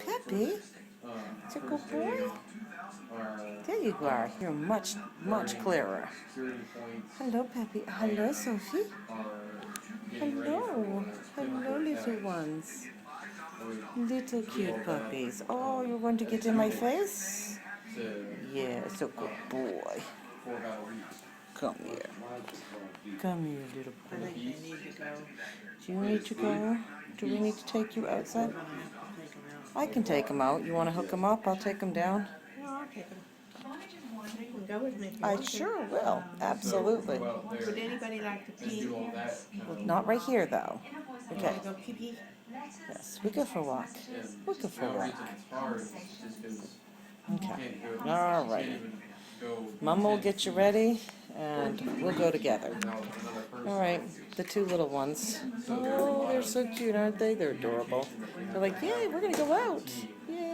Peppy, it's a good boy. There you are. You're much, much clearer. Hello, Peppy. Hello, Sophie. Hello. Hello, little ones. Little cute puppies. Oh, you're going to get in my face? Yes, a good boy. Come here. Come here, little I boy. think they need to go. Do you need to go? Do we need to take you outside? I'm gonna have to take them out. I can take them out. You want to hook them up? I'll take them down. No, I'll take them. You can go with me if you I want to. sure will. Absolutely. Would anybody like to pee here? Well, not right here, though. You Okay. wanna go pee pee? Yes, we go for a walk. We go for a walk. Okay. All right. Mom will get you ready, and we'll go together. All right. The two little ones. Oh, they're so cute, aren't they? They're adorable. They're like, yay, we're gonna go out. Yay.